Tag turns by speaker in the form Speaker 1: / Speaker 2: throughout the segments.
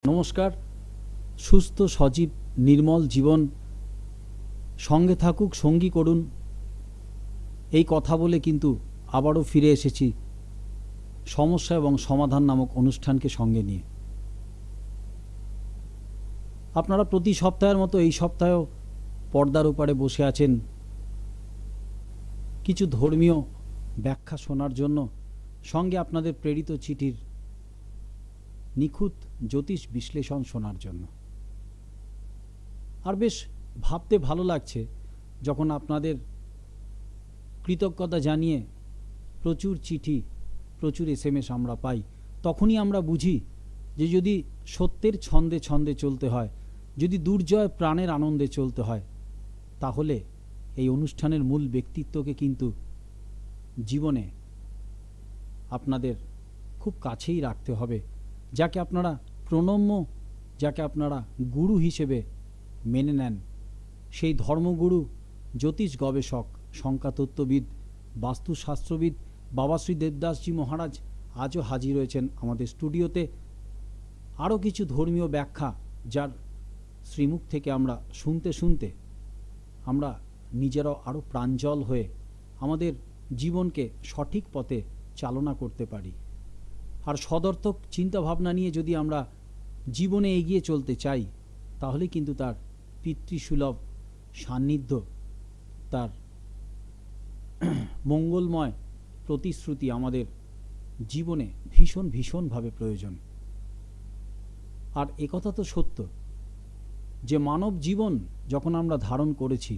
Speaker 1: নমস্কার। সুস্থ সজীব নির্মল জীবন সঙ্গে থাকুক, সঙ্গী করুন, এই কথা বলে কিন্তু আবারও ফিরে এসেছি সমস্যা এবং সমাধান নামক অনুষ্ঠানকে সঙ্গে নিয়ে। আপনারা প্রতি সপ্তাহের মতো এই সপ্তাহেও পর্দার ওপারে বসে আছেন কিছু ধর্মীয় ব্যাখ্যা শোনার জন্য, সঙ্গে আপনাদের প্রেরিত চিঠির নিখুঁত জ্যোতিষ বিশ্লেষণ শোনার জন্য। আর বেশ ভাবতে ভালো লাগছে যখন আপনাদের কৃতজ্ঞতা জানিয়ে প্রচুর চিঠি, প্রচুর SMS আমরা পাই, তখনই আমরা বুঝি যে যদি সত্যের ছন্দে ছন্দে চলতে হয়, যদি দুর্জয় প্রাণের আনন্দে চলতে হয়, তাহলে এই অনুষ্ঠানের মূল ব্যক্তিত্বকে কিন্তু জীবনে আপনাদের খুব কাছেই রাখতে হবে, যাকে আপনারা প্রণম্য, যাকে আপনারা গুরু হিসেবে মেনে নেন। সেই ধর্মগুরু, জ্যোতিষ গবেষক, সংখ্যাতত্ত্ববিদ, বাস্তুশাস্ত্রবিদ বাবা শ্রী দেবদাসজি মহারাজ আজও হাজির হয়েছেন আমাদের স্টুডিওতে। আরও কিছু ধর্মীয় ব্যাখ্যা যার শ্রীমুখ থেকে আমরা শুনতে শুনতে আমরা নিজেরাও আরও প্রাঞ্জল হয়ে আমাদের জীবনকে সঠিক পথে চালনা করতে পারি। আর সদর্থক চিন্তাভাবনা নিয়ে যদি আমরা জীবনে এগিয়ে চলতে চাই, তাহলে কিন্তু তার পিতৃসুলভ সান্নিধ্য, তার মঙ্গলময় প্রতিশ্রুতি আমাদের জীবনে ভীষণ ভীষণভাবে প্রয়োজন। আর একথা তো সত্য যে মানব জীবন যখন আমরা ধারণ করেছি,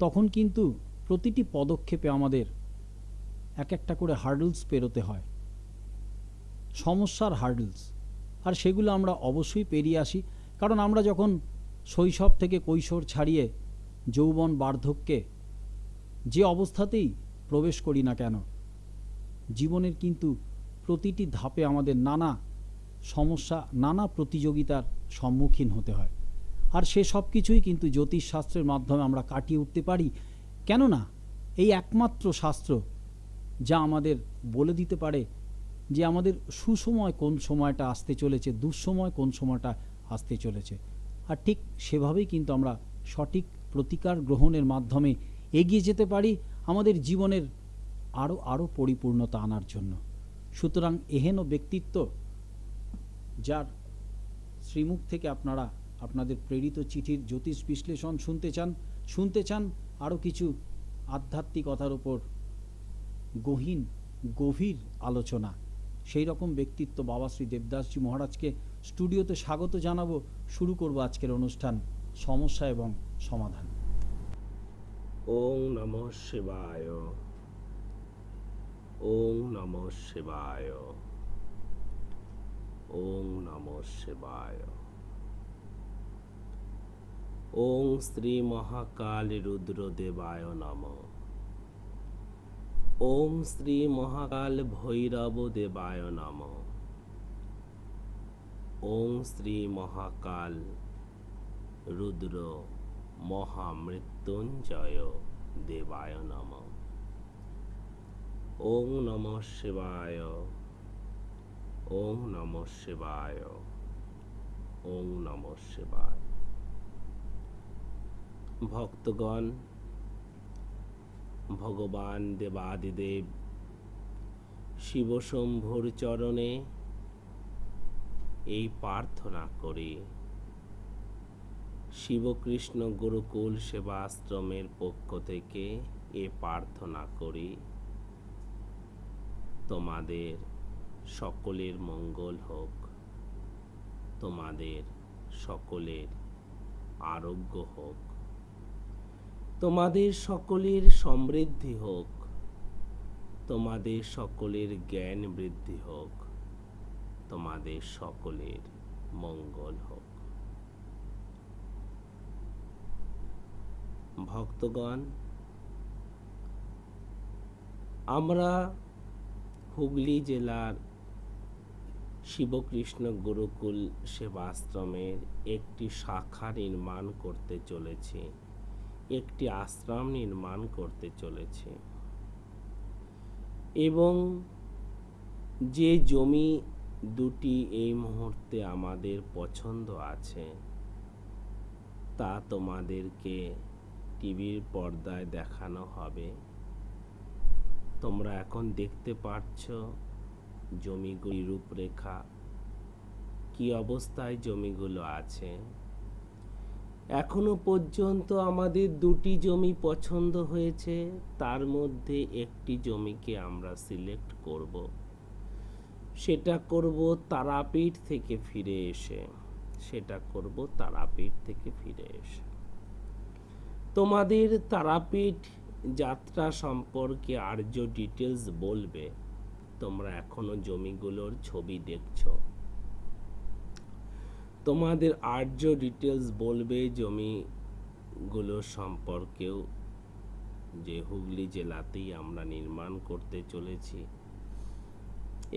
Speaker 1: তখন কিন্তু প্রতিটি পদক্ষেপে আমাদের এক একটা করে হার্ডলস পেরোতে হয়, সমস্যার হার্ডলস। আর সেগুলো আমরা অবশ্যই পেরিয়ে আসি, কারণ আমরা যখন শৈশব থেকে কৈশোর ছাড়িয়ে যৌবন বার্ধক্যে যে অবস্থাতেই প্রবেশ করি না কেন, জীবনের কিন্তু প্রতিটি ধাপে আমাদের নানা সমস্যা, নানা প্রতিযোগিতার সম্মুখীন হতে হয়। আর সে সব কিছুই কিন্তু জ্যোতিষশাস্ত্রের মাধ্যমে আমরা কাটিয়ে উঠতে পারি। কেননা এই একমাত্র শাস্ত্র যা আমাদের বলে দিতে পারে যে আমাদের সুসময় কোন সময়টা আসতে চলেছে, দুঃসময় কোন সময়টা আসতে চলেছে। আর ঠিক সেভাবেই কিন্তু আমরা সঠিক প্রতিকার গ্রহণের মাধ্যমে এগিয়ে যেতে পারি আমাদের জীবনের আরও পরিপূর্ণতা আনার জন্য। সুতরাং এহেন ব্যক্তিত্ব যার শ্রীমুখ থেকে আপনারা আপনাদের প্রেরিত চিঠির জ্যোতিষ বিশ্লেষণ শুনতে চান আরও কিছু আধ্যাত্মিকতার উপর গভীর আলোচনা, সেই রকম ব্যক্তিত্ব বাবা শ্রী দেবদাসজি মহারাজকে স্টুডিওতে স্বাগত জানাবো। শুরু করব আজকের অনুষ্ঠান সমস্যা এবং সমাধান।
Speaker 2: ওং নমঃ শিবায়, ওং নমঃ শিবায়, ওং নমঃ শিবায়। ওং শ্রী মহাকাল রুদ্রদেবায় নমঃ। ওং শ্রী মহাকাল ভৈরব দেবায় নমঃ। ওং শ্রী মহাকাল রুদ্র মহামৃত্যুঞ্জয় দেবায় নমঃ। ওং নমঃ শিবায়, ওং নমঃ শিবায়, ওং নমঃ শিবায়। ভক্তগণ, ভগবান দেবাদিদেব শিবশম্ভুর চরণে এই প্রার্থনা করি, শিবকৃষ্ণ গুরুকুল সেবা আশ্রমের পক্ষ থেকে এ প্রার্থনা করি, তোমাদের সকলের মঙ্গল হোক, তোমাদের সকলের আরোগ্য হোক, তোমাদের সকলের সমৃদ্ধি হোক, তোমাদের সকলের জ্ঞান বৃদ্ধি হোক, তোমাদের সকলের মঙ্গল হোক। ভক্তগণ, আমরা হুগলি জেলার শিবকৃষ্ণ গুরুকুল সেবাশ্রমের একটি শাখা নির্মাণ করতে চলেছি, একটি আশ্রম নির্মাণ করতে চলেছে, এবং যে জমি দুটি এই মুহূর্তে আমাদের পছন্দ আছে, তা তোমাদেরকে টিভির পর্দায় দেখানো হবে। তোমরা এখন দেখতে পাচ্ছ জমিগুলির রূপরেখা, কি অবস্থায় জমিগুলো আছে। এখনো পর্যন্ত আমাদের দুটি জমি পছন্দ হয়েছে, তার মধ্যে একটি জমিকে আমরা সিলেক্ট করব। সেটা করব তারাপীঠ থেকে ফিরে এসে, তোমাদের তারাপীঠ যাত্রা সম্পর্কে আর্য ডিটেলস বলবে। তোমরা এখনো জমিগুলোর ছবি দেখছো। তোমাদের আর্য ডিটেলস বলবে জমিগুলো সম্পর্কেও, যে হুগলি জেলাতেই আমরা নির্মাণ করতে চলেছি।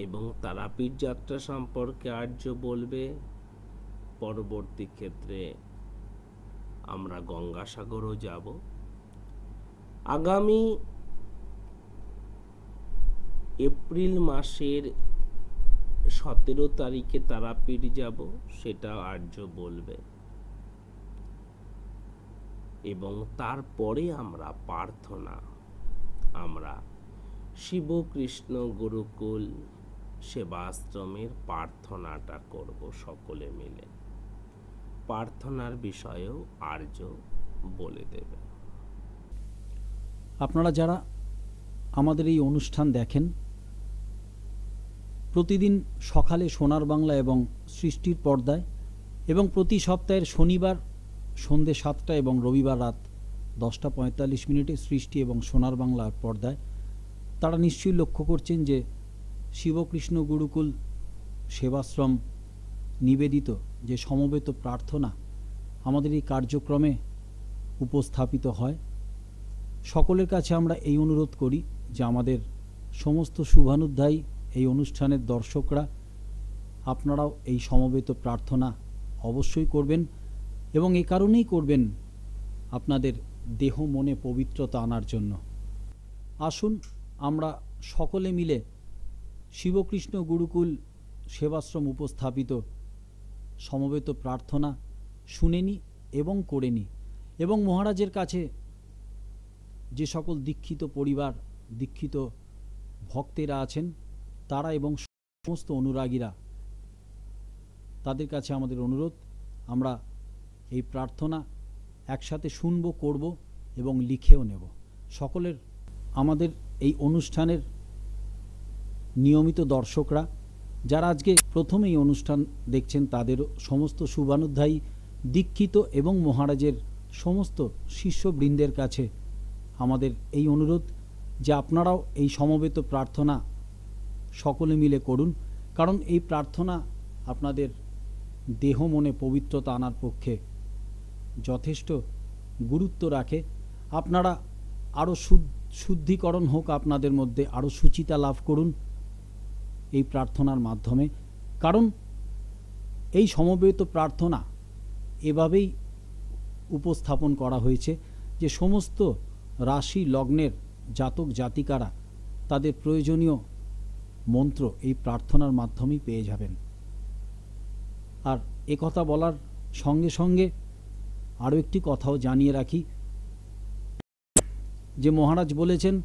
Speaker 2: এবং তারাপীঠ যাত্রা সম্পর্কে আর্য বলবে। পরবর্তী ক্ষেত্রে আমরা গঙ্গাসাগরও যাব। আগামী এপ্রিল মাসের 17 তারিখে তারাপীঠ যাব, সেটা আর্য বলবে। এবং তারপরে আমরা প্রার্থনা, আমরা শিবকৃষ্ণ গুরুকুল সেবাশ্রমের প্রার্থনাটা করব সকলে মিলে। প্রার্থনার বিষয়েও আর্য বলে দেবে।
Speaker 1: আপনারা যারা আমাদের এই অনুষ্ঠান দেখেন, প্রতিদিন সকালে সোনার বাংলা এবং সৃষ্টির পর্দায়, এবং প্রতি সপ্তাহের শনিবার সন্ধ্যে 7টা এবং রবিবার রাত 10:45 সৃষ্টি এবং সোনার বাংলার পর্দায়, তারা নিশ্চয়ই লক্ষ্য করছেন যে শিবকৃষ্ণ গুরুকুল সেবাশ্রম নিবেদিত যে সমবেত প্রার্থনা আমাদের এই কার্যক্রমে উপস্থাপিত হয়। সকলের কাছে আমরা এই অনুরোধ করি যে আমাদের সমস্ত শুভানুধ্যায়ী এই অনুষ্ঠানের দর্শকরা আপনারাও এই সমবেত প্রার্থনা অবশ্যই করবেন, এবং এ কারণেই করবেন আপনাদের দেহ মনে পবিত্রতা আনার জন্য। আসুন আমরা সকলে মিলে শিবকৃষ্ণ গুরুকুল সেবাশ্রম উপস্থাপিত সমবেত প্রার্থনা শুনে নিই এবং করে নিই। এবং মহারাজের কাছে যে সকল দীক্ষিত পরিবার, দীক্ষিত ভক্তেরা আছেন, তারা এবং সমস্ত অনুরাগীরা, তাদের কাছে আমাদের অনুরোধ, আমরা এই প্রার্থনা একসাথে শুনব, করব এবং লিখেও নেব। সকলের, আমাদের এই অনুষ্ঠানের নিয়মিত দর্শকরা যারা আজকে প্রথমে এই অনুষ্ঠান দেখছেন, তাদেরও সমস্ত শুভানুধ্যায়ী দীক্ষিত এবং মহারাজের সমস্ত শিষ্যবৃন্দের কাছে আমাদের এই অনুরোধ যে আপনারাও এই সমবেত প্রার্থনা সকলে মিলে করুন, কারণ এই প্রার্থনা আপনাদের দেহ মনে পবিত্রতা আনার পক্ষে যথেষ্ট গুরুত্ব রাখে। আপনারা আরও শুদ্ধিকরণ হোক আপনাদের মধ্যে, আরও সুচিতা লাভ করুন এই প্রার্থনার মাধ্যমে। কারণ এই সমবেত প্রার্থনা এভাবেই উপস্থাপন করা হয়েছে যে সমস্ত রাশি লগ্নের জাতক জাতিকারা তাদের প্রয়োজনীয় মন্ত্র এই প্রার্থনার মাধ্যমেই পেয়ে যাবেন। আর একথা বলার সঙ্গে সঙ্গে আরও একটি কথাও জানিয়ে রাখি যে মহারাজ বলেছেন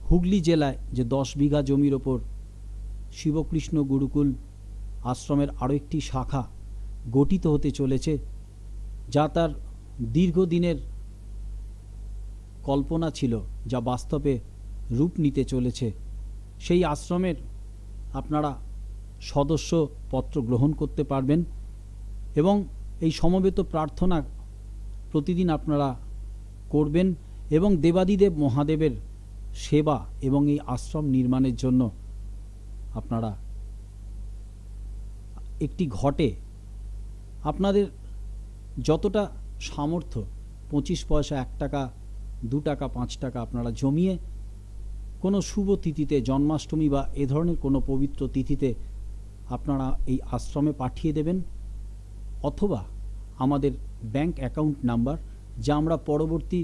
Speaker 1: হুগলি জেলায় যে 10 বিঘা জমির ওপর শিবকৃষ্ণ গুরুকুল আশ্রমের আরও একটি শাখা গঠিত হতে চলেছে, যা তার দীর্ঘদিনের কল্পনা ছিল, যা বাস্তবে রূপ নিতে চলেছে। সেই আশ্রমের আপনারা সদস্য পত্র গ্রহণ করতে পারবেন এবং এই সমবেত প্রার্থনা প্রতিদিন আপনারা করবেন এবং দেবাদিদেব মহাদেবের সেবা এবং এই আশ্রম নির্মাণের জন্য আপনারা একটি ঘটে আপনাদের যতটা সামর্থ্য, 25 পয়সা, 1 টাকা, 2 টাকা, 5 টাকা আপনারা জমিয়ে কোনো শুভ তিথিতে, জন্মাষ্টমী বা এ ধরনের কোনো পবিত্র তিথিতে আপনারা এই আশ্রমে পাঠিয়ে দেবেন, অথবা আমাদের ব্যাংক অ্যাকাউন্ট নাম্বার, যা আমরা পরবর্তী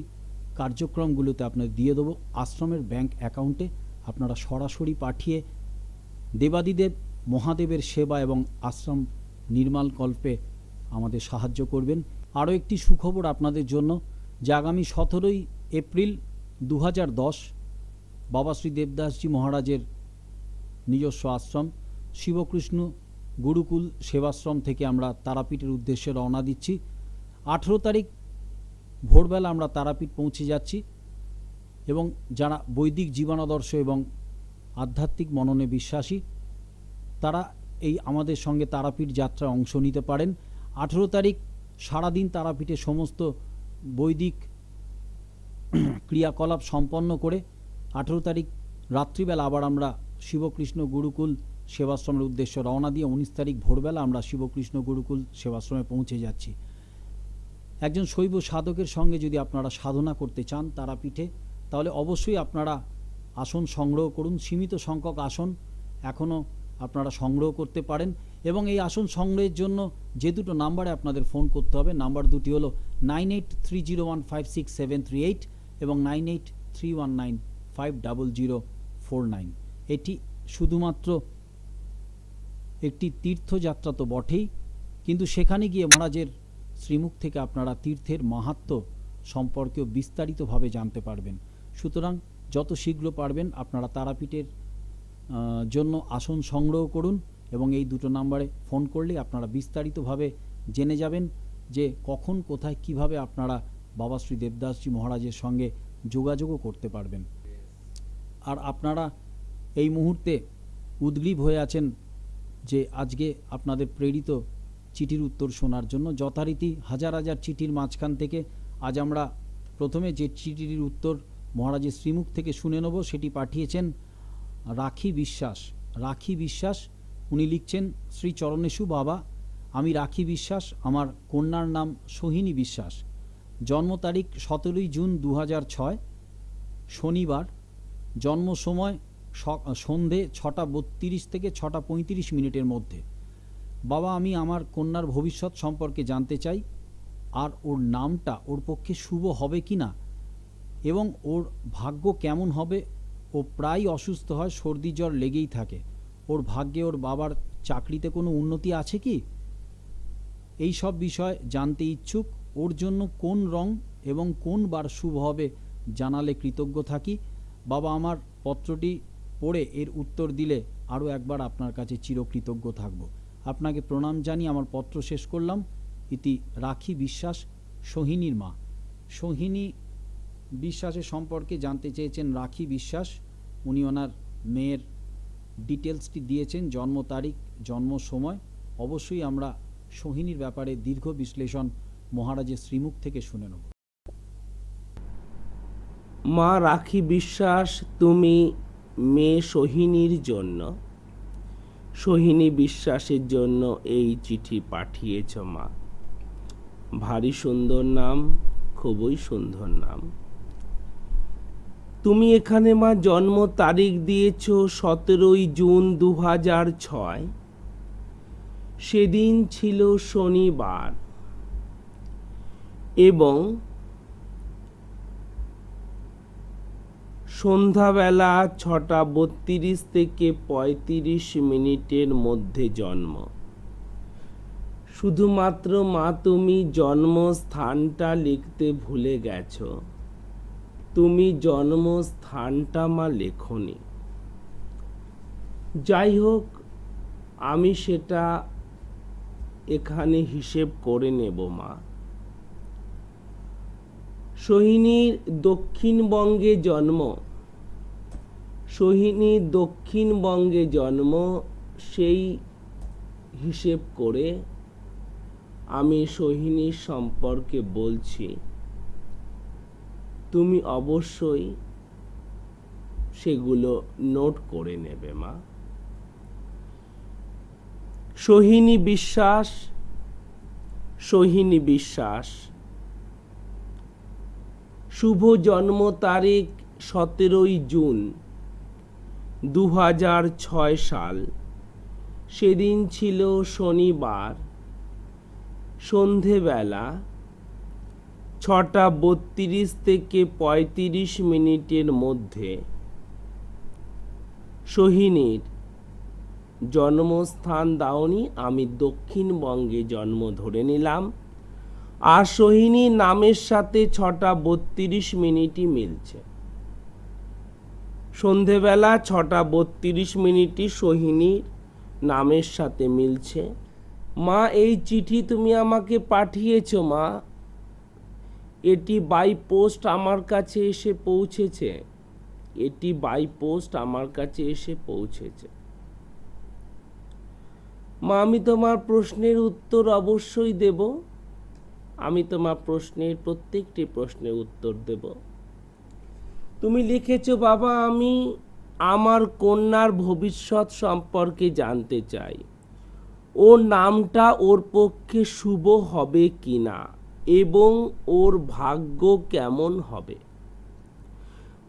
Speaker 1: কার্যক্রমগুলোতে আপনাদের দিয়ে দেবো, আশ্রমের ব্যাংক অ্যাকাউন্টে আপনারা সরাসরি পাঠিয়ে দেবাদিদেব মহাদেবের সেবা এবং আশ্রম নির্মাণকল্পে আমাদের সাহায্য করবেন। আরও একটি সুখবর আপনাদের জন্য যে আগামী 17ই এপ্রিল 2010 বাবা শ্রী দেবদাসজি মহারাজের নিজস্ব আশ্রম শিবকৃষ্ণ গুরুকুল সেবাশ্রম থেকে আমরা তারাপীঠের উদ্দেশ্যে রওনা দিচ্ছি। 18 তারিখ ভোরবেলা আমরা তারাপীঠ পৌঁছে যাচ্ছি এবং যারা বৈদিক জীবনাদর্শ এবং আধ্যাত্মিক মননে বিশ্বাসী তারা এই আমাদের সঙ্গে তারাপীঠ যাত্রায় অংশ নিতে পারেন। 18 তারিখ সারাদিন তারাপীঠে সমস্ত বৈদিক ক্রিয়াকলাপ সম্পন্ন করে 18 তারিখ রাত্রিবেলা আবার আমরা শিবকৃষ্ণ গুরুকুল সেবাশ্রমের উদ্দেশ্যে রওনা দিয়ে 19 তারিখ ভোরবেলা আমরা শিবকৃষ্ণ গুরুকুল সেবাশ্রমে পৌঁছে যাচ্ছি। একজন শৈব সাধকের সঙ্গে যদি আপনারা সাধনা করতে চান তারাপীঠে তাহলে অবশ্যই আপনারা আসন সংগ্রহ করুন। সীমিত সংখ্যক আসন এখনও আপনারা সংগ্রহ করতে পারেন এবং এই আসন সংগ্রহের জন্য যে দুটো নাম্বারে আপনাদের ফোন করতে হবে, নাম্বার দুটি হলো 9830156738 এবং 9831950049। এটি শুধুমাত্র একটি তীর্থযাত্রা তো বটেই, কিন্তু সেখানে গিয়ে মহারাজের শ্রীমুখ থেকে আপনারা তীর্থের মাহাত্ম্য সম্পর্কেও বিস্তারিতভাবে জানতে পারবেন। সুতরাং যত শীঘ্র পারবেন আপনারা তারাপীঠের জন্য আসন সংগ্রহ করুন এবং এই দুটো নাম্বারে ফোন করলে আপনারা বিস্তারিতভাবে জেনে যাবেন যে কখন কোথায় কিভাবে আপনারা বাবা শ্রী দেবদাসজি মহারাজের সঙ্গে যোগাযোগও করতে পারবেন। আর আপনারা এই মুহূর্তে উদ্গ্রীব হয়ে আছেন যে আজকে আপনাদের প্রেরিত চিঠির উত্তর শোনার জন্য। যথারীতি হাজার হাজার চিঠির মাঝখান থেকে আজ আমরা প্রথমে যে চিঠির উত্তর মহারাজের শ্রীমুখ থেকে শুনে নেব সেটি পাঠিয়েছেন রাখি বিশ্বাস। রাখি বিশ্বাস উনি লিখছেন, শ্রী চরণেশু বাবা, আমি রাখি বিশ্বাস, আমার কন্যার নাম সোহিনী বিশ্বাস, জন্ম তারিখ 17ই জুন 2006 শনিবার, জন্ম সময় সন্ধে 6:32 থেকে 6:35 মধ্যে। বাবা, আমি আমার কন্যার ভবিষ্যৎ সম্পর্কে জানতে চাই আর ওর নামটা ওর পক্ষে শুভ হবে কি না এবং ওর ভাগ্য কেমন হবে। ও প্রায় অসুস্থ হয়, সর্দি জ্বর লেগেই থাকে। ওর ভাগ্যে ওর বাবার চাকরিতে কোনো উন্নতি আছে কি, এই সব বিষয় জানতে ইচ্ছুক। ওর জন্য কোন রং এবং কোন বার শুভ হবে জানালে কৃতজ্ঞ থাকি। বাবা, আমার পত্রটি পড়ে এর উত্তর দিলে আরও একবার আপনার কাছে চিরকৃতজ্ঞ থাকব। আপনাকে প্রণাম জানিয়ে আমার পত্র শেষ করলাম। ইতি রাখি বিশ্বাস, সোহিনীর মা। সোহিনী বিশ্বাসের সম্পর্কে জানতে চেয়েছেন রাখি বিশ্বাস। উনি ওনার মেয়ের ডিটেলসটি দিয়েছেন, জন্ম তারিখ, জন্ম সময়। অবশ্যই আমরা সোহিনীর ব্যাপারে দীর্ঘ বিশ্লেষণ মহারাজের শ্রীমুখ থেকে শুনে নেব।
Speaker 2: মা রাখি বিশ্বাস, তুমি মেয়ে সোহিনীর জন্য, সোহিনী বিশ্বাসের জন্য এই চিঠি পাঠিয়েছ মা। ভারী সুন্দর নাম, খুবই সুন্দর নাম। তুমি এখানে মা জন্ম তারিখ দিয়েছ 17ই জুন 2006। সেদিন ছিল শনিবার এবং সন্ধ্যাবেলা 6:32 থেকে 35 মধ্যে জন্ম। শুধুমাত্র মা তুমি জন্মস্থানটা লিখতে ভুলে গেছো। তুমি জন্মস্থানটা মা লেখনি। যাই হোক, আমি সেটা এখানে হিসেব করে নেব মা। সোহিনীর দক্ষিণবঙ্গে জন্ম, সোহিনীর দক্ষিণবঙ্গে জন্ম, সেই হিসেব করে আমি সোহিনীর সম্পর্কে বলছি। তুমি অবশ্যই সেগুলো নোট করে নেবে মা। সোহিনী বিশ্বাস, সোহিনী বিশ্বাস, শুভ জন্ম তারিখ 17ই জুন 2006 সাল। সেদিন ছিল শনিবার, সন্ধেবেলা 6:32 থেকে 35 মধ্যে। সোহিনীর জন্মস্থান দাওনি, আমি দক্ষিণবঙ্গে জন্ম ধরে নিলাম। আর সোহিনী নামের সাথে 6:32 মিলছে। সন্ধেবেলা 6:32 সোহিনীর নামের সাথে মিলছে। মা, এই চিঠি তুমি আমাকে পাঠিয়েছো মা, এটি বাই পোস্ট আমার কাছে এসে পৌঁছেছে। এটি বাই পোস্ট আমার কাছে এসে পৌঁছেছে। মা, আমি তোমার প্রশ্নের উত্তর অবশ্যই দেব। আমি তোমার প্রশ্নের প্রত্যেকটি প্রশ্নের উত্তর দেব। তুমি লিখেছো, বাবা, আমি আমার কন্যার ভবিষ্যৎ সম্পর্কে জানতে চাই। ওর নামটা ওর পক্ষে শুভ হবে কিনা এবং ওর ভাগ্য কেমন হবে।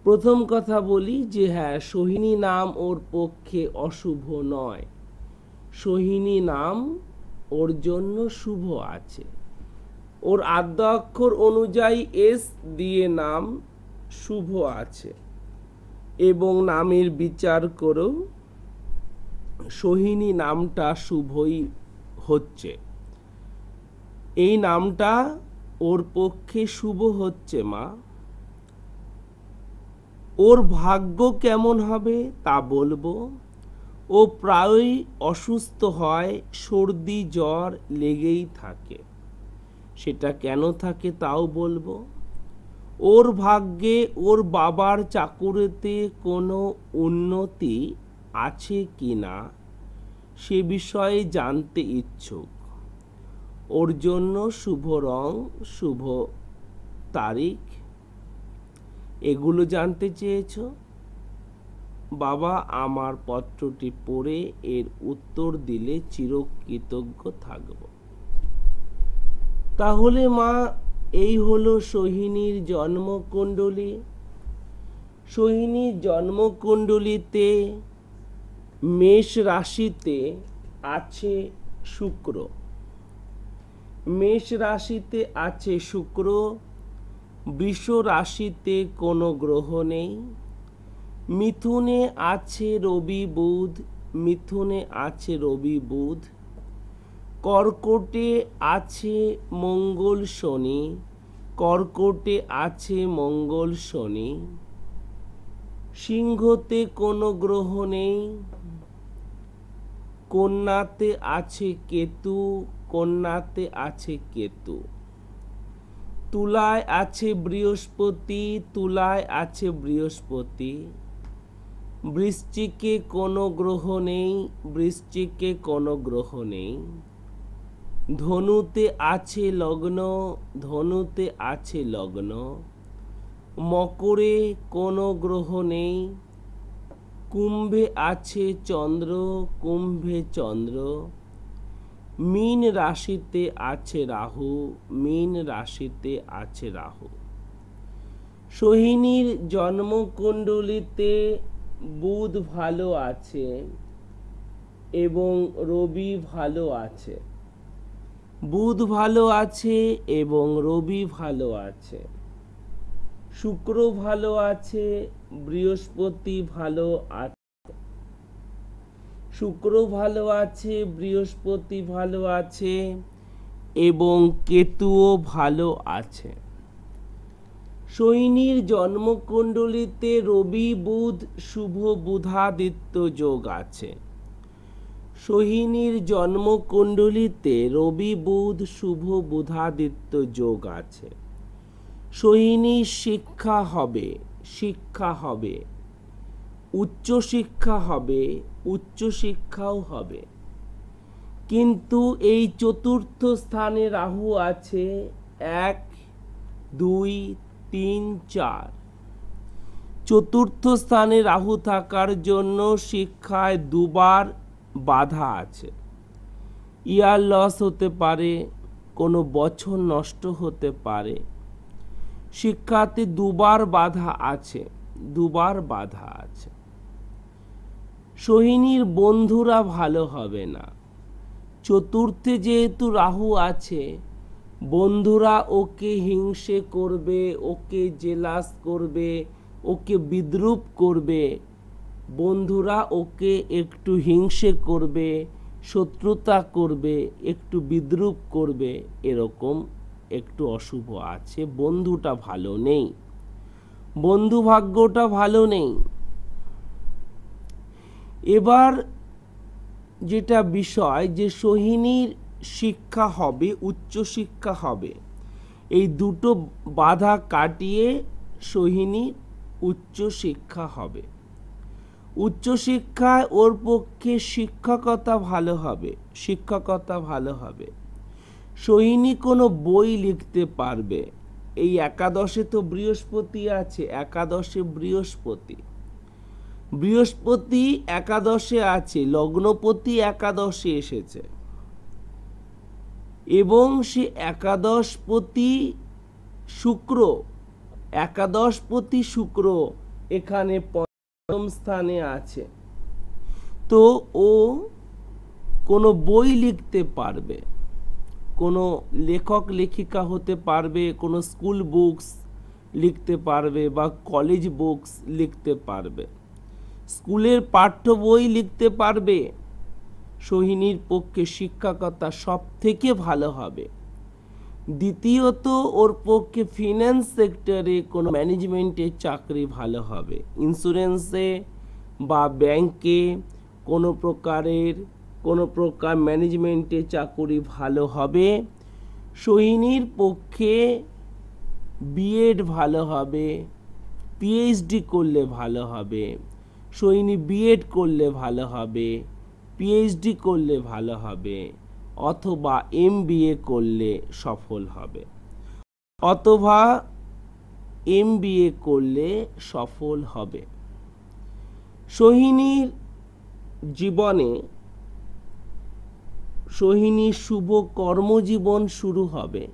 Speaker 2: প্রথম কথা বলি যে হ্যাঁ, সোহিনী নাম ওর পক্ষে অশুভ নয়। সোহিনী নাম ওর জন্য শুভ আছে। ওর আদ্য অক্ষর অনুযায়ী এস দিয়ে নাম শুভ আছে এবং নামের বিচার করো সোহিনী নামটা শুভই হচ্ছে। এই নামটা ওর পক্ষে শুভ হচ্ছে মা। ওর ভাগ্য কেমন হবে তা বলবো। ও প্রায়ই অসুস্থ হয়, সর্দি জ্বর লেগেই থাকে। সেটা কেন থাকে তাও বলবো। ওর ভাগ্যে ওর বাবার চাকুরিতে কোনো উন্নতি আছে কি না সে বিষয়ে জানতে ইচ্ছুক। ওর জন্য শুভ রং, শুভ তারিখ এগুলো জানতে চেয়েছো। বাবা, আমার পত্রটি পড়ে এর উত্তর দিলে চিরকৃতজ্ঞ থাকব। তাহলে মা, এই হলো সোহিনীর জন্মকুণ্ডলী। সোহিনীর জন্মকুণ্ডলীতে মেষ রাশিতে আছে শুক্র। মেষ রাশিতে আছে শুক্র। বৃষ রাশিতে কোনো গ্রহ নেই। মিথুনে আছে রবি বুধ। মিথুনে আছে রবি বুধ। কর্কটে আছে মঙ্গল শনি। কর্কটে আছে মঙ্গল শনি। সিংহতে কোনো গ্রহ নেই। কন্যাতে আছে কেতু। কন্যাতে আছে কেতু। তুলায় আছে বৃহস্পতি। তুলায় আছে বৃহস্পতি। বৃশ্চিকে কোনো গ্রহ নেই। বৃশ্চিকে কোনো গ্রহ নেই। ধনুতে আছে লগ্ন। ধনুতে আছে লগ্ন। মকরে কোনো গ্রহ নেই। কুম্ভে আছে চন্দ্র। কুম্ভে চন্দ্র। মীন রাশিতে আছে রাহু। মীন রাশিতে আছে রাহু। সোহিনীর জন্মকুণ্ডলীতে বুধ ভালো আছে এবং রবি ভালো আছে। বুধ ভালো আছে এবং রবি ভালো আছে। শুক্র ভালো আছে। বৃহস্পতি ভালো আছে। শুক্র ভালো আছে, বৃহস্পতি ভালো আছে এবং কেতুও ভালো আছে। সোহিনীর জন্মকুণ্ডলীতে রবি বুধ শুভ বুধাদিত্য যোগ আছে। সোহিনীর জন্মকুণ্ডলীতে রবি বুধ শুভ বুধাদিত্য যোগ আছে। সোহিনীর শিক্ষা হবে। শিক্ষা হবে। উচ্চশিক্ষা হবে। উচ্চশিক্ষাও হবে। কিন্তু এই চতুর্থ স্থানে রাহু আছে। 1, 2, 3, 4। চতুর্থ স্থানে রাহু থাকার জন্য শিক্ষায় দুবার বাধা আছে। ইয়ার লস হতে পারে, কোনো বছর নষ্ট হতে পারে। শিক্ষাতে দুবার বাধা আছে। দুবার বাধা আছে। সোহিনীর বন্ধুরা ভালো হবে না। চতুর্থে যেহেতু রাহু আছে, বন্ধুরা ওকে হিংসে করবে, ওকে জেলাস করবে, ওকে বিদ্রূপ করবে। বন্ধুরা ওকে একটু হিংসে করবে, শত্রুতা করবে, একটু বিদ্রূপ করবে, এরকম একটু অশুভ আছে। বন্ধুটা ভালো নেই, বন্ধু ভাগ্যটা ভালো নেই। এবার যেটা বিষয় যে সোহিনীর শিক্ষা হবে, উচ্চশিক্ষা হবে। এই দুটো বাধা কাটিয়ে সোহিনীর উচ্চশিক্ষা হবে। উচ্চশিক্ষায় ওর পক্ষে শিক্ষকতা ভালো হবে, শিক্ষকতা ভালো হবে। সোহিনী কোনো বই লিখতে পারবে। এই একাদশে তো বৃহস্পতি আছে, একাদশে বৃহস্পতি, বৃহস্পতি একাদশে আছে, লগ্নপতি একাদশে এসেছে এবং সে একাদশপতি শুক্র, একাদশপতি শুক্র এখানে পঞ্চম স্থানে আছে। তো ও কোনো বই লিখতে পারবে, কোনো লেখক লেখিকা হতে পারবে, কোনো স্কুল বুকস লিখতে পারবে বা কলেজ বুকস লিখতে পারবে, স্কুলের পাঠ্য বই লিখতে পারবে। সোহিনীর পক্ষে শিক্ষকতা সব থেকে ভালো হবে। দ্বিতীয়ত ওর পক্ষে ফিন্যান্স সেক্টরে কোনো ম্যানেজমেন্টের চাকরি ভালো হবে, ইন্স্যুরেন্সে বা ব্যাংকে কোনো প্রকার ম্যানেজমেন্টের চাকরি ভালো হবে। সোহিনীর পক্ষে বিএড ভালো হবে, পিএইচডি করলে ভালো হবে। সোহিনী বিএড করলে ভালো হবে, পিএইচডি করলে ভালো হবে, অথবা এমবিএ করলে সফল হবে, অথবা এমবিএ করলে সফল হবে। সোহিনীর জীবনে সোহিনীর শুভ কর্মজীবন শুরু হবে।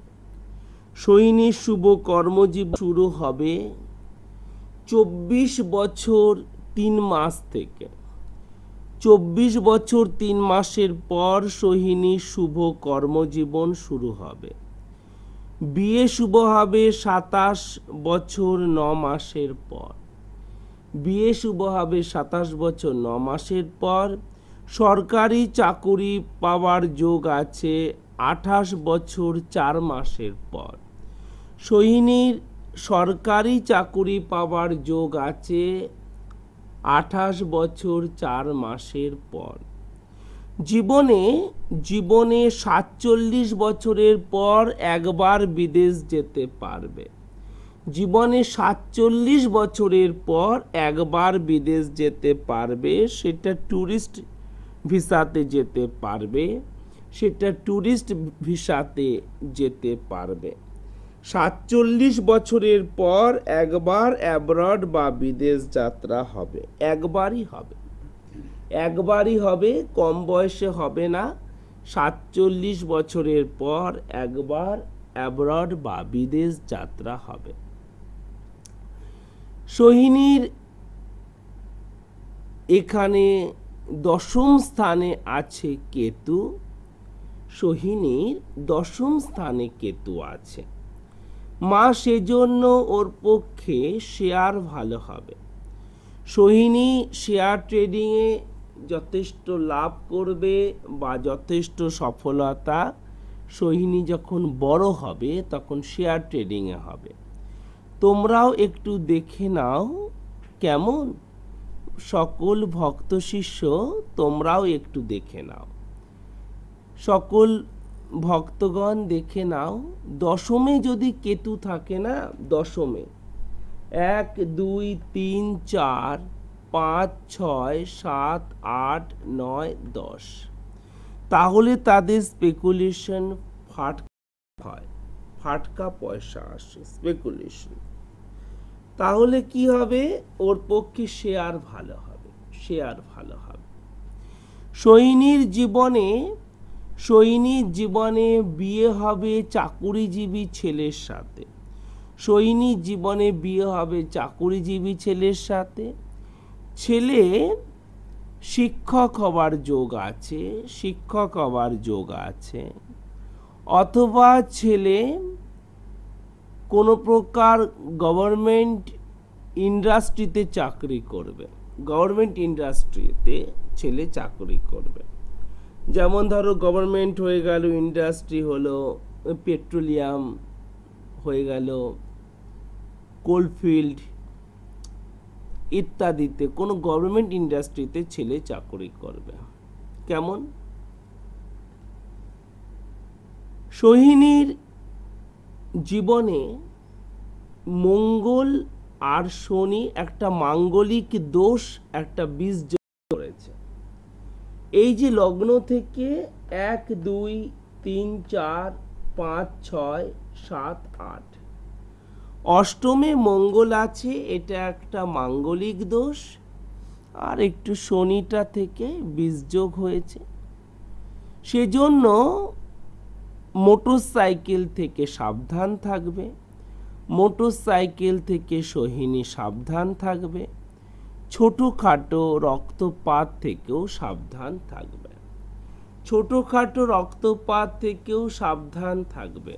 Speaker 2: সোহিনীর শুভ কর্মজীবন শুরু হবে 24 বছর 3 মাস থেকে। 24 বছর 3 মাসের পর সোহিনীর শুভ কর্মজীবন শুরু হবে। বিয়ে শুভ হবে 27 বছর 9 মাসের পর। বিয়ে শুভ হবে 27 বছর 9 মাসের পর। সরকারি চাকুরি পাওয়ার যোগ আছে 28 বছর 4 মাসের পর। সোহিনীর সরকারি চাকুরি পাওয়ার যোগ আছে 28 বছর 4 মাসের পর। জীবনে 47 বছরের পর একবার বিদেশ যেতে পারবে। জীবনে 47 বছরের পর একবার বিদেশ যেতে পারবে। সেটা ট্যুরিস্ট ভিসাতে যেতে পারবে, সেটা ট্যুরিস্ট ভিসাতে যেতে পারবে। 47 বছরের পর একবার অ্যাব্রড বা বিদেশ যাত্রা হবে। একবারই হবে, একবারই হবে, কম বয়সে হবে না। 47 বছরের পর একবার অ্যাব্রড বা বিদেশ যাত্রা হবে। সোহিনীর এখানে 10ম স্থানে আছে কেতু। সোহিনীর 10ম স্থানে কেতু আছে। মা সেজন্য ওর পক্ষে শেয়ার ভালো হবে। সোহিনী শেয়ার ট্রেডিংয়ে যথেষ্ট লাভ করবে বা যথেষ্ট সফলতা সোহিনী যখন বড় হবে তখন শেয়ার ট্রেডিংয়ে হবে। তোমরাও একটু দেখে নাও কেমন, সকল ভক্ত শিষ্য তোমরাও একটু দেখে নাও, সকল ভক্তগণ দেখে নাও। 10মে যদি কেতু থাকে না, 10মে 1 2 3 4 5 6 7 8 9 10, তাহলে তাদের স্পেকুলেশন হয়, ফাটকা পয়সা আসে, স্পেকুলেশন। তাহলে কি হবে? ওর পক্ষে শেয়ার ভালো হবে, শেয়ার ভালো হবে। সোহিনীর জীবনে বিয়ে হবে চাকুরিজীবী ছেলের সাথে। সোহিনীর জীবনে বিয়ে হবে চাকুরিজীবী ছেলের সাথে। ছেলে শিক্ষক হবার যোগ আছে, শিক্ষক হবার যোগ আছে, অথবা ছেলে কোনো প্রকার গভর্নমেন্ট ইন্ডাস্ট্রিতে চাকরি করবে। গভর্নমেন্ট ইন্ডাস্ট্রিতে ছেলে চাকরি করবে। যেমন ধরো গভর্নমেন্ট হয়ে গেল, ইন্ডাস্ট্রি হলো পেট্রোলিয়াম হয়ে গেল, কোলফিল্ড ইত্যাদিতে কোনো গভর্নমেন্ট ইন্ডাস্ট্রিতে ছেলে চাকরি করবে। কেমন? সোহিনীর জীবনে মঙ্গল আর শনি একটা মাঙ্গলিক দোষ, একটা বীজ করেছে। এই যে লগ্ন থেকে 1, 2, 3, 4, 5, 6, 7, 8 অষ্টমে মঙ্গল আছে, এটা একটা মাঙ্গলিক দোষ, আর একটু শনিটা থেকে বীজযোগ হয়েছে। সেজন্য মোটরসাইকেল থেকে সাবধান থাকবে, মোটরসাইকেল থেকে সোহিনী সাবধান থাকবে, ছোটোখাটো রক্তপাত থেকেও সাবধান থাকবে, ছোটোখাটো রক্তপাত থেকেও সাবধান থাকবে।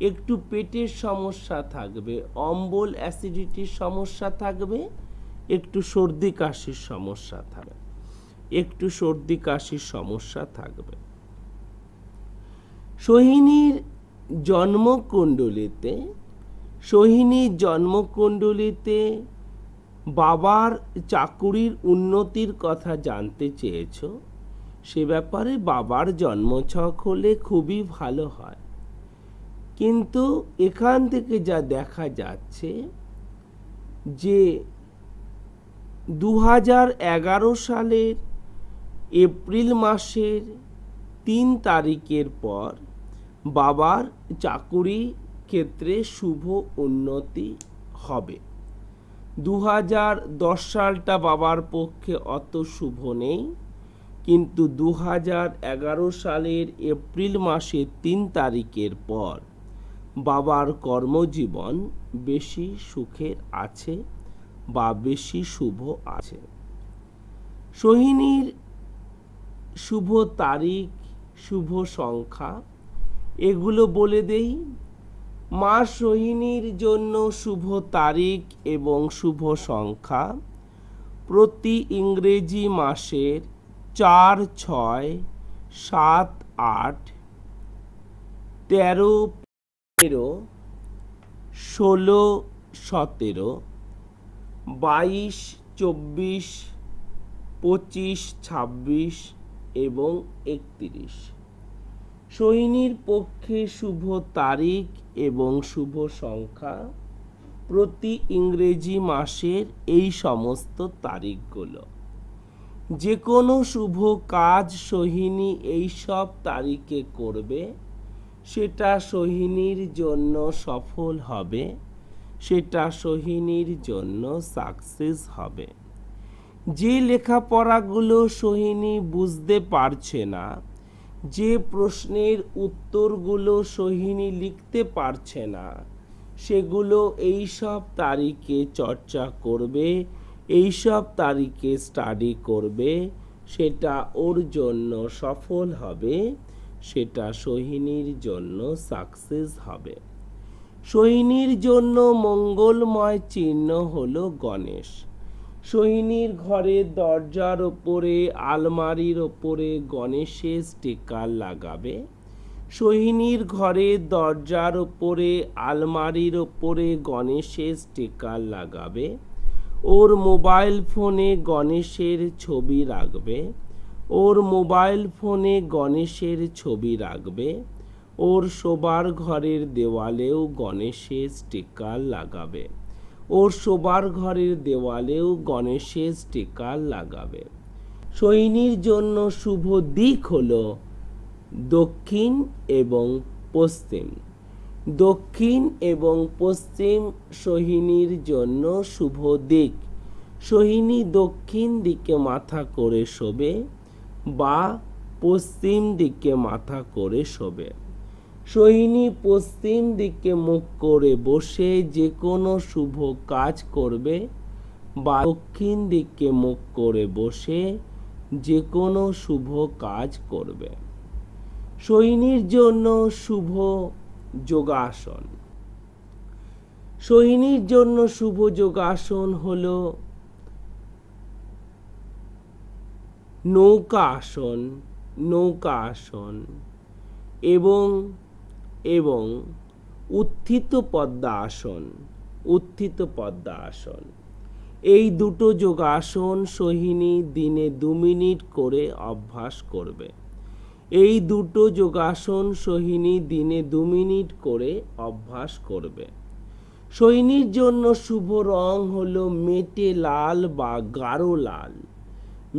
Speaker 2: একটু পেটের সমস্যা থাকবে, অম্বল অ্যাসিডিটির সমস্যা থাকবে, একটু সর্দি কাশির সমস্যা থাকবে, একটু সর্দি কাশির সমস্যা থাকবে। সোহিনীর জন্মকুণ্ডলিতে বাবার চাকুরির উন্নতির কথা জানতে চেয়েছ। সে ব্যাপারে বাবার জন্মছক হলে খুবই ভালো হয়, কিন্তু এখান থেকে যা দেখা যাচ্ছে যে 2011 সালের এপ্রিল মাসের 3 তারিখের পর বাবার চাকুরি ক্ষেত্রে শুভ উন্নতি হবে। 2010 সালটা বাবার পক্ষে অত শুভ নেই, কিন্তু 2011 সালের এপ্রিল মাসের 3 তারিখের পর বাবার কর্মজীবন বেশি সুখের আছে বা বেশি শুভ আছে। সোহিনীর শুভ তারিখ, শুভ সংখ্যা এগুলো বলে দেই। মা সোহিনীর জন্য শুভ তারিখ এবং শুভ সংখ্যা প্রতি ইংরেজি মাসের 4, 6, 7, 8, 13, 15, 16, 17, 22, 24, 25, 26 এবং 31। সোহিনীর পক্ষে শুভ তারিখ এবং শুভ সংখ্যা প্রতি ইংরেজি মাসের এই সমস্ত তারিখগুলো। যে কোনো শুভ কাজ সোহিনী এই সব তারিখে করবে, সেটা সোহিনীর জন্য সফল হবে, সেটা সোহিনীর জন্য সাকসেস হবে। যে লেখাপড়াগুলো সোহিনী বুঝতে পারছে না, যে প্রশ্নের উত্তরগুলো সোহিনী লিখতে পারছে না, সেগুলো এই সব তারিখে চর্চা করবে, এই সব তারিখে স্টাডি করবে, সেটা ওর জন্য সফল হবে, সেটা সোহিনীর জন্য সাকসেস হবে। সোহিনীর জন্য মঙ্গলময় চিহ্ন হলো গণেশ। সোহিনীর ঘরের দরজার ওপরে, আলমারির ওপরে গণেশের স্টিকার লাগাবে। সোহিনীর ঘরের দরজার ওপরে, আলমারির ওপরে গণেশের স্টিকার লাগাবে। ওর মোবাইল ফোনে গণেশের ছবি রাখবে, ওর মোবাইল ফোনে গণেশের ছবি রাখবে। ওর শোবার ঘরের দেওয়ালেও গণেশের স্টিকার লাগাবে, ওর শোবার ঘরের দেওয়ালেও গণেশের স্টিকার লাগাবে। সোহিনীর জন্য শুভ দিক হলো দক্ষিণ এবং পশ্চিম। দক্ষিণ এবং পশ্চিম সোহিনীর জন্য শুভ দিক। সোহিনী দক্ষিণ দিকে মাথা করে শোবে বা পশ্চিম দিকে মাথা করে শোবে। সোহিনী পশ্চিম দিকে মুখ করে বসে যে কোনো শুভ কাজ করবে বা দক্ষিণ দিকে মুখ করে বসে যে কোনো শুভ কাজ করবে। সোহিনীর জন্য শুভ যোগাসন। সোহিনীর জন্য শুভ যোগাসন হলো নৌকা আসন, নৌকা আসন এবং এবং উত্থিত পদ্মা আসন, উত্থিত পদ্মা আসন। এই দুটো যোগাসন সোহিনী দিনে 2 মিনিট করে অভ্যাস করবে। এই দুটো যোগাসন সোহিনী দিনে 2 মিনিট করে অভ্যাস করবে। সোহিনীর জন্য শুভ রং হলো মেটে লাল বা গাঢ় লাল,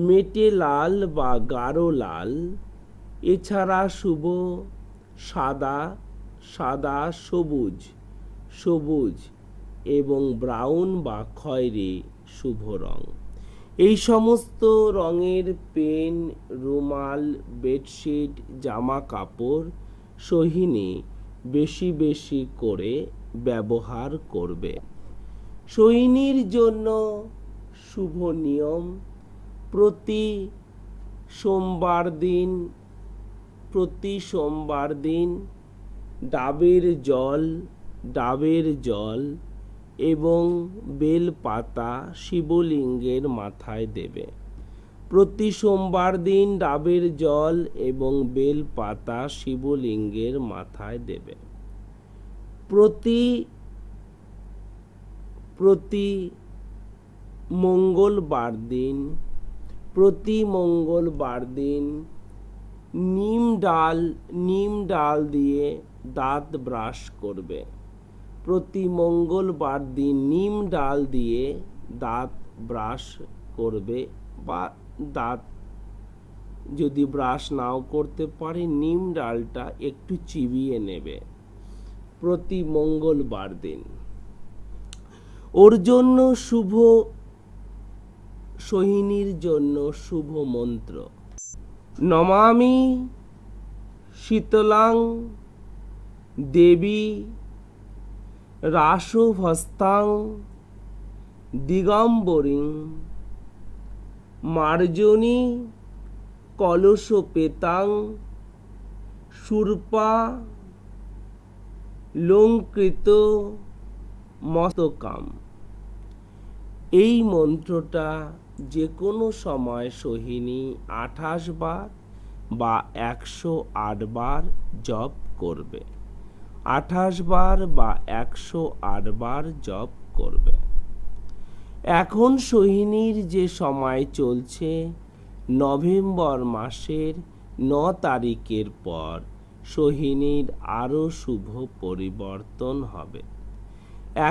Speaker 2: মেটে লাল বা গাঢ় লাল। এছাড়া শুভ সাদা, সাদা, সবুজ, সবুজ এবং ব্রাউন বা খয়েরি শুভ রং। এই সমস্ত রঙের পেন, রুমাল, বেডশিট, জামা কাপড় সোহিনী বেশি বেশি করে ব্যবহার করবে। সোহিনীর জন্য শুভ নিয়ম, প্রতি সোমবার দিন ডাবের জল এবং বেলপাতা শিবলিঙ্গের মাথায় দেবে। প্রতি সোমবার দিন ডাবের জল এবং বেলপাতা শিবলিঙ্গের মাথায় দেবে। প্রতি মঙ্গলবার দিন নিম ডাল দিয়ে দাঁত ব্রাশ করবে। প্রতি মঙ্গলবার দিন নিম ডাল দিয়ে দাঁত ব্রাশ করবে, বা দাঁত যদি ব্রাশ নাও করতে পারে নিম ডালটা একটু চিবিয়ে নেবে প্রতি মঙ্গলবার দিন। ওর জন্য শুভ, সোহিনীর জন্য শুভ মন্ত্র নমামি শীতলাং দেবী রাসভস্তাং দিগম্বরিং মার্জনী কলশোপেতাং শূর্পা লঙ্কৃত মস্তকাম। এই মন্ত্রটা যে কোনো সময় সোহিনী 28 বার বা 108 বার জপ করবে, 28 বার বা 108 বার জপ করবে। এখন সোহিনীর যে সময় চলছে নভেম্বর মাসের 9 তারিখের পর সোহিনীর আরও শুভ পরিবর্তন হবে।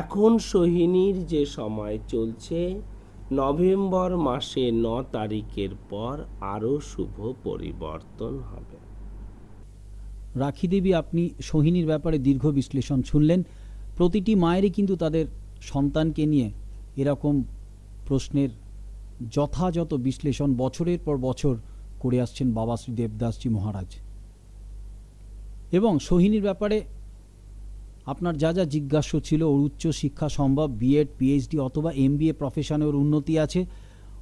Speaker 2: এখন সোহিনীর যে সময় চলছে নভেম্বর মাসে 9 তারিখের পর আরও শুভ পরিবর্তন হবে।
Speaker 1: রাখি দেবী, আপনি সোহিনীর ব্যাপারে দীর্ঘ বিশ্লেষণ শুনলেন। প্রতিটি মায়েরই কিন্তু তাদের সন্তানকে নিয়ে এরকম প্রশ্নের যথাযথ বিশ্লেষণ বছরের পর বছর করে আসছেন বাবা শ্রী দেবদাসজি মহারাজ। এবং সোহিনীর ব্যাপারে আপনার যা যা জিজ্ঞাস্য ছিল, ওর উচ্চ শিক্ষা সম্ভব, বিএড, পিএইচডি অথবা MBA প্রফেশনে ওর উন্নতি আছে,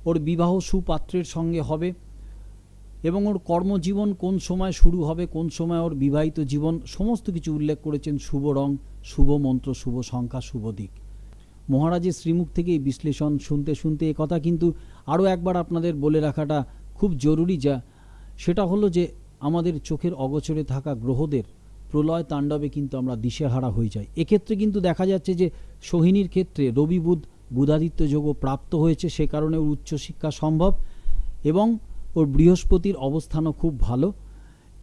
Speaker 1: ওর বিবাহ সুপাত্রের সঙ্গে হবে এবং ওর কর্মজীবন কোন সময় শুরু হবে, কোন সময় ওর বিবাহিত জীবন, সমস্ত কিছু উল্লেখ করেছেন। শুভ রং, শুভ মন্ত্র, শুভ সংখ্যা, শুভ দিক। মহারাজের শ্রীমুখ থেকে এই বিশ্লেষণ শুনতে শুনতে এ কথা কিন্তু আরও একবার আপনাদের বলে রাখাটা খুব জরুরি, সেটা হলো যে আমাদের চোখের অগোচরে থাকা গ্রহদের প্রলয় তাণ্ডবে কিন্তু আমরা দিশেহারা হয়ে যাই। এক্ষেত্রে কিন্তু দেখা যাচ্ছে যে সোহিনীর ক্ষেত্রে রবি বুধাদিত্য যোগও প্রাপ্ত হয়েছে, সে কারণে ওর উচ্চশিক্ষা সম্ভব এবং ওর বৃহস্পতির অবস্থানও খুব ভালো।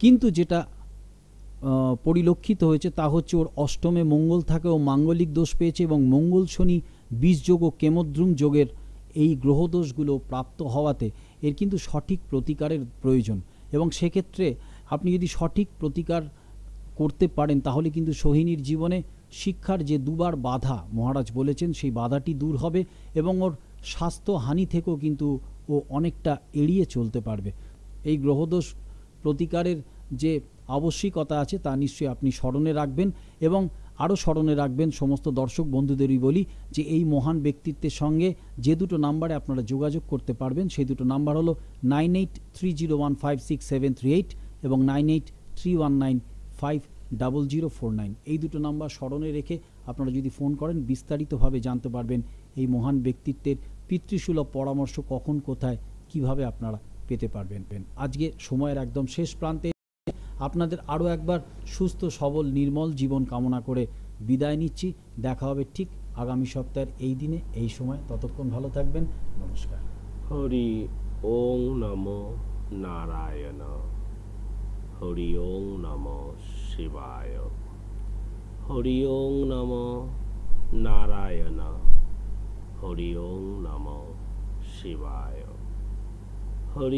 Speaker 1: কিন্তু যেটা পরিলক্ষিত হয়েছে তা হচ্ছে ওর অষ্টমে মঙ্গল থাকে, ও মাঙ্গলিক দোষ পেয়েছে এবং মঙ্গল শনি বীজ যোগ ও কেমদ্রুম যোগের এই গ্রহদোষগুলো প্রাপ্ত হওয়াতে এর কিন্তু সঠিক প্রতিকারের প্রয়োজন। এবং সেক্ষেত্রে আপনি যদি সঠিক প্রতিকার করতে পারেন তাহলে কিন্তু সোহিনীর জীবনে শিক্ষার যে দুবার বাধা মহারাজ বলেছেন সেই বাধাটি দূর হবে এবং ওর স্বাস্থ্য হানি থেকেও কিন্তু ও অনেকটা এড়িয়ে চলতে পারবে। এই গ্রহদোষ প্রতিকারের যে আবশ্যিকতা আছে তা নিশ্চয়ই আপনি স্মরণে রাখবেন এবং আরও স্মরণে রাখবেন। সমস্ত দর্শক বন্ধুদেরই বলি যে এই মহান ব্যক্তিত্বের সঙ্গে যে দুটো নাম্বারে আপনারা যোগাযোগ করতে পারবেন সেই দুটো নাম্বার হলো 9830156738 এবং 9831950049। এই দুটো নাম্বার স্মরণে রেখে আপনারা যদি ফোন করেন বিস্তারিতভাবে জানতে পারবেন এই মহান ব্যক্তিত্বের পিতৃসুলভ পরামর্শ কখন কোথায় কিভাবে আপনারা পেতে পারবেন। আজকে সময়ের একদম শেষ প্রান্তে আপনাদের আরও একবার সুস্থ সবল নির্মল জীবন কামনা করে বিদায় নিচ্ছি। দেখা হবে ঠিক আগামী সপ্তাহের এই দিনে এই সময়। ততক্ষণ ভালো থাকবেন। নমস্কার।
Speaker 2: হরি ওং নমো নারায়ণ। হরি ওং নমো শিবায়। হরি ওং নমো নারায়ণ। হরি ওং নমো শিবায়।